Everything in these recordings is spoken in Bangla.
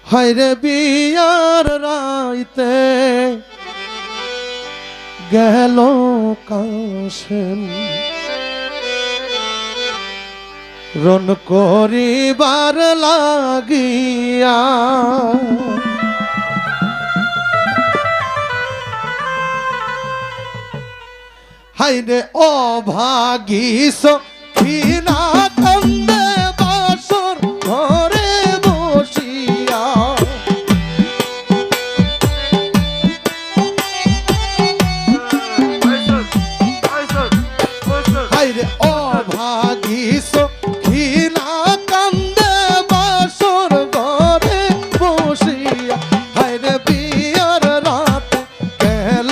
হায়রে বিয়ার রাইতে গেল কাশেম রন করিবার লাগিয়া হায়রে অভাগী সখিনা কান্দে বাসর ঘরে বসিয়া হায়রে অভাগী সখিনা কান্দে বাসর ঘরে বসিয়া হায়রে বিয়ার রাত গেল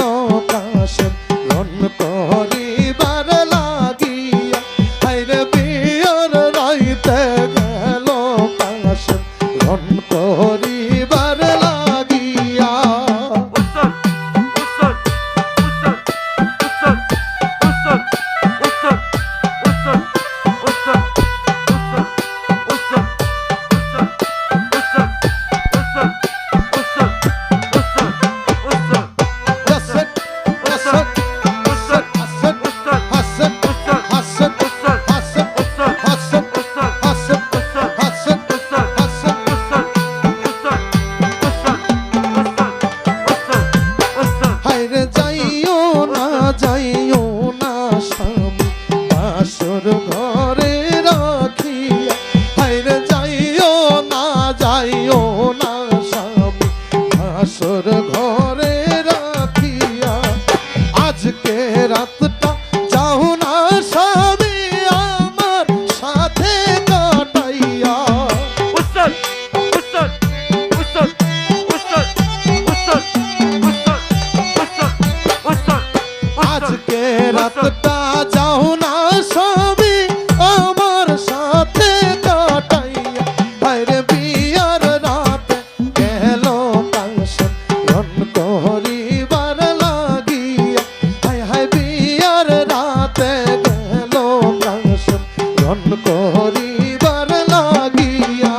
কাশেম রন করিবার লাগিয়া হায়রে বিয়ার রাইতে গেল কাশেম রন করিবার লাগিয়া ঘরে রাখিয়া হায়রে যাইও না স্বামী ভাসর ঘরে রাখিয়া আজকে রাতটা যাও না স্বামী আমার সাথে কাটাইয়া আজকে রাতটা যাও না স্বামী আমার সাথে কাটাইয়া হায়রে বিয়ার রাত গেল কাশেম রন করিবার লাগিয়া হায় হায় বিয়ার রাত গেল কাশেম রন করিবার লাগিয়া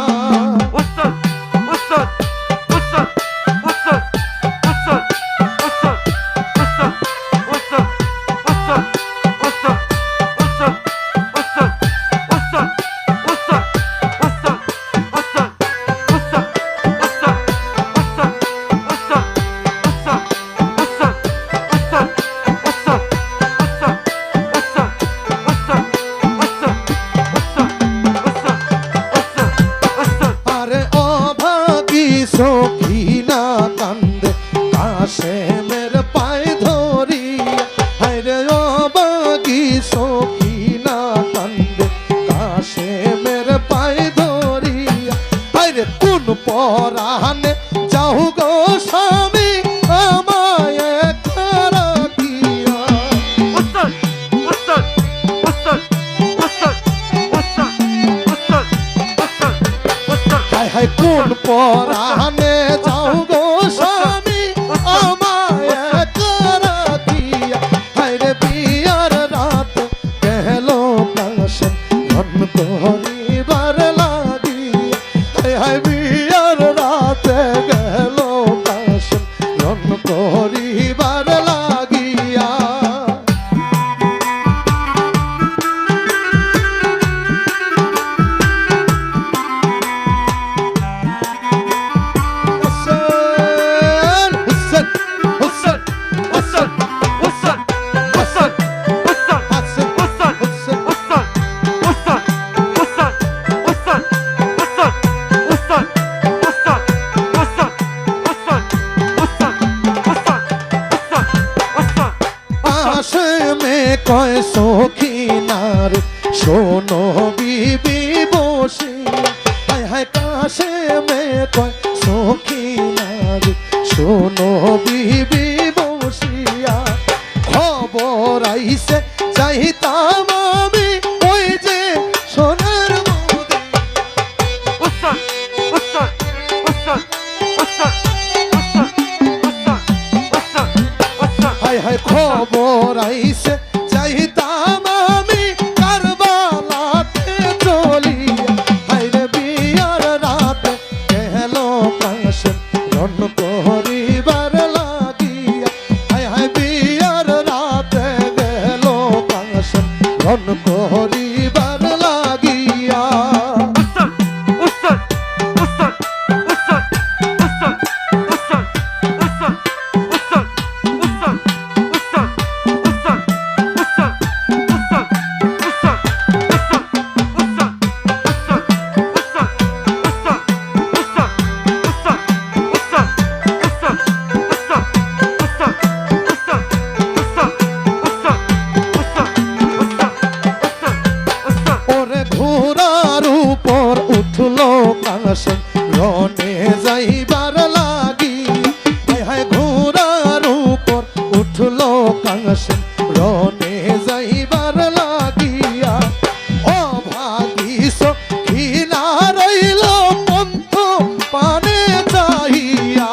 সখিনা কান্দে কাশেমের পায়ে ধরিয়া হায়রে অভাগী সখিনা কান্দে কাশেমের পায়ে ধরিয়া হায়রে কোন পরাণে যাও গো স্বামী আমায় রাখিয়া হায় হায় কোন পরাণে যাও গো স্বামী আমায় রাখিয়া হায়রে বিয়ার রাত গেল কাশেম রন করিবার লাগিয়া হায় হায় বিয়ার রাত গেল কাশেম রন করিবার লাগিয়া কয় সখিনার শোনো বিবি বসিয়া হায় হায় কাশেমে কয় সখিনার শোনো বিবি বসিয়া খবর আইছে যাইতাম আমি ওই যে সোনার মোদি হায় হায় খবর আইছে যাইতাম আমি কারবালাতে চলিয়া হায়রে বিয়ার রাত গেল রনে যাইবার লাগি হায় হায় ঘোড়ার উপর উঠলো কাশেম রনে যাইবার লাগিয়া ও ভাগিস ঘৃণা রইল পন্থ পানে যাইয়া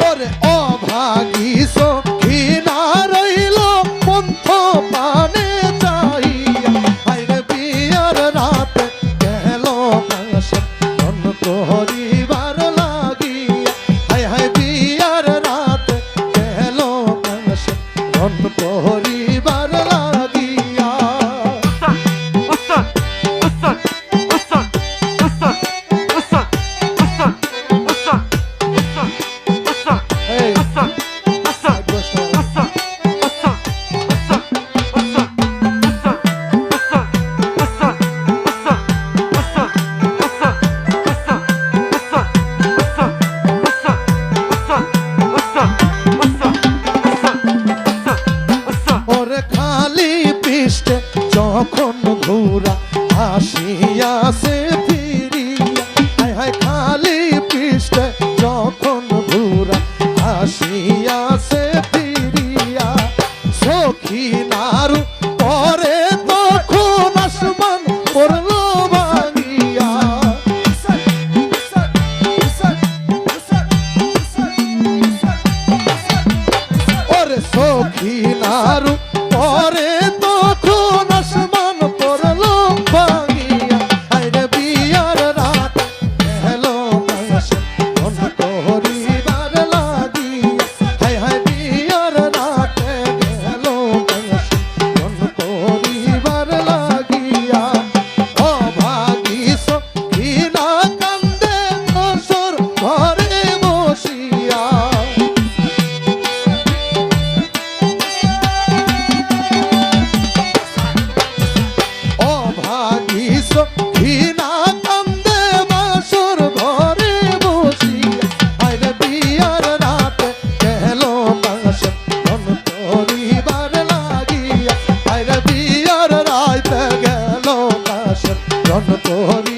ওরে ও ভাগিস ঘৃণা রইল পন্থ পানে যাইয়া হায়রে বিয়ার রাত গেল কাশেম মন করিবার লাগিয়া হায় হায় বিয়ার রাত গেল কাশেম মন করিবার লাগিয়া এই ওরে খালি পৃষ্ঠে যখন ঘোরা আসিয়াছে ফিরিয়া হায় হায় খালি পৃষ্ঠে যখন ঘোরা আসিয়াছে ফিরিয়া সখী নারু পরে তখন আসমান পড়লো ভাঙিয়া ওরে সখী নারু পরে তখন আসমান পড়লো ভাঙিয়া হায়রে বিয়ার রাত গেল কাশেম মন করিবার লাগিয়া হায় হায় বিয়ার রাত গেল কাশেম মন করিবার লাগিয়া ও ভাগিস ঘৃণা কান্দে বছর ঘরে বসিয়া ও ভাগিস ঘৃণা কান্দে বাসর ঘরে বসিয়া হায়রে বিয়ার রাত গেল কাশেম মন করিবার লাগিয়া হায়রে বিয়ার রাত গেল কাশেম মন করি